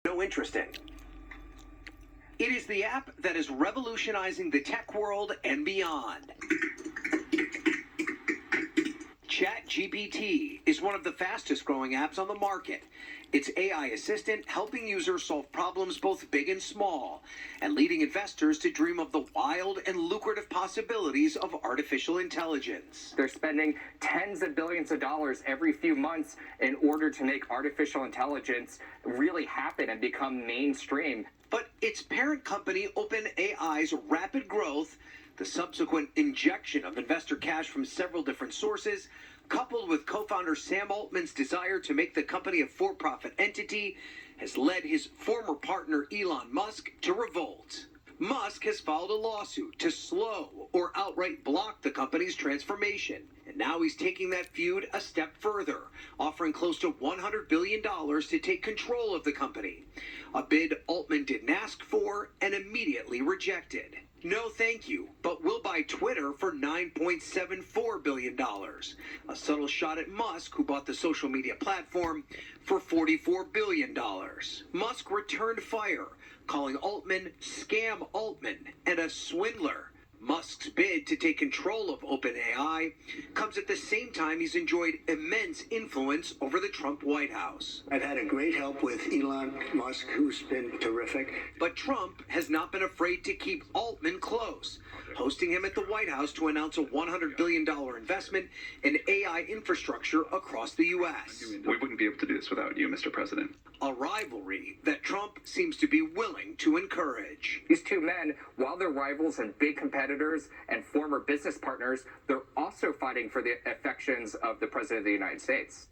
no interest in. It is the app that is revolutionizing the tech world and beyond. ChatGPT is one of the fastest growing apps on the market. It's AI assistant helping users solve problems both big and small, and leading investors to dream of the wild and lucrative possibilities of artificial intelligence. They're spending tens of billions of dollars every few months in order to make artificial intelligence really happen and become mainstream. But its parent company OpenAI's rapid growth, the subsequent injection of investor cash from several different sources, coupled with co-founder Sam Altman's desire to make the company a for-profit entity, has led his former partner Elon Musk to revolt. Musk has filed a lawsuit to slow or outright block the company's transformation. And now he's taking that feud a step further, offering close to $100 billion to take control of the company. A bid Altman didn't ask for and immediately rejected. No thank you, but we'll buy Twitter for $9.74 billion. A subtle shot at Musk, who bought the social media platform for $44 billion. Musk returned fire, calling Altman Scam Altman and a swindler. Musk's bid to take control of OpenAI comes at the same time he's enjoyed immense influence over the Trump White House. I've had a great help with Elon Musk, who's been terrific. But Trump has not been afraid to keep Altman close, hosting him at the White House to announce a $100 billion investment in AI infrastructure across the U.S. We wouldn't be able to do this without you, Mr. President. A rivalry that Trump seems to be willing to encourage. These two men, while they're rivals and big competitors and former business partners, they're also fighting for the affections of the President of the United States.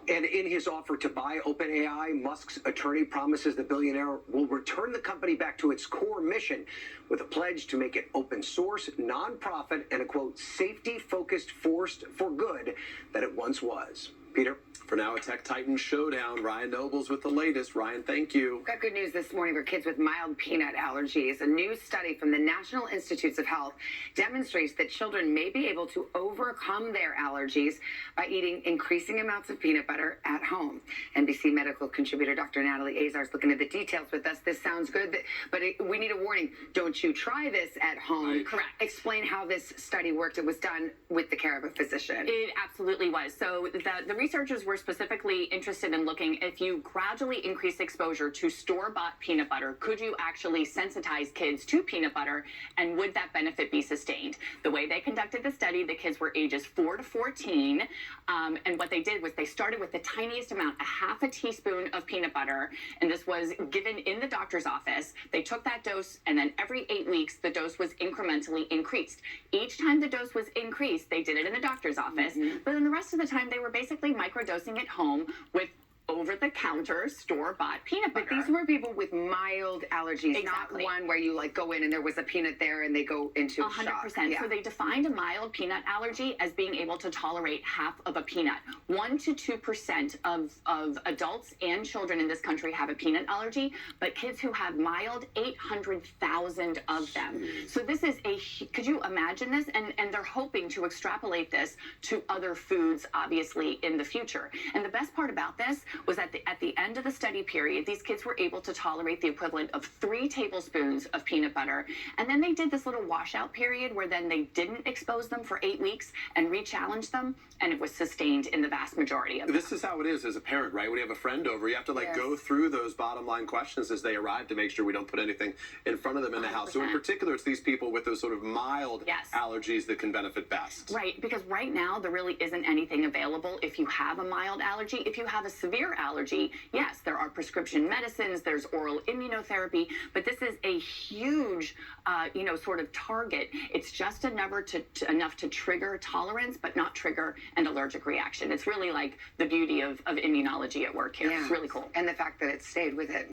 And in his offer to buy OpenAI, Musk's attorney promises the billionaire will return the company back to its core mission with a pledge to make it open source, nonprofit, and a, quote, safety-focused force for good that it once was. Peter? For now, a Tech Titan showdown. Ryan Nobles with the latest. Ryan, thank you. Got good news this morning for kids with mild peanut allergies. A new study from the National Institutes of Health demonstrates that children may be able to overcome their allergies by eating increasing amounts of peanut butter at home. NBC medical contributor Dr. Natalie Azar is looking at the details with us. This sounds good, but we need a warning. Don't you try this at home. Right. Correct. Explain how this study worked. It was done with the care of a physician. It absolutely was. So the researchers were specifically interested in looking if you gradually increase exposure to store-bought peanut butter, could you actually sensitize kids to peanut butter, and would that benefit be sustained? The way they conducted the study, the kids were ages 4 to 14, and what they did was they started with the tiniest amount, a half a teaspoon of peanut butter, and this was given in the doctor's office. They took that dose, and then every 8 weeks, the dose was incrementally increased. Each time the dose was increased, they did it in the doctor's office, but then the rest of the time, they were basically microdosing at home with over-the-counter store-bought peanut butter. But these were people with mild allergies, Exactly. not one where you like go in and there was a peanut there and they go into 100%. shock. Yeah. So they defined a mild peanut allergy as being able to tolerate half of a peanut. 1 to 2% of adults and children in this country have a peanut allergy, but kids who have mild, 800,000 of them. So this is could you imagine this? And they're hoping to extrapolate this to other foods, obviously, in the future. And the best part about this was that at the end of the study period, these kids were able to tolerate the equivalent of 3 tablespoons of peanut butter. And then they did this little washout period where then they didn't expose them for 8 weeks and re-challenged them, and it was sustained in the vast majority of them. This is how it is as a parent, right? When you have a friend over, you have to go through those bottom line questions as they arrive to make sure we don't put anything in front of them in the house. So in particular, it's these people with those sort of mild allergies that can benefit best. Right, because right now there really isn't anything available if you have a mild allergy. If you have a severe allergy, yes, there are prescription medicines, there's oral immunotherapy, but this is a huge, sort of target. It's just enough to trigger tolerance, but not trigger an allergic reaction. It's really like the beauty of immunology at work here. Yeah. It's really cool. And the fact that it stayed with it.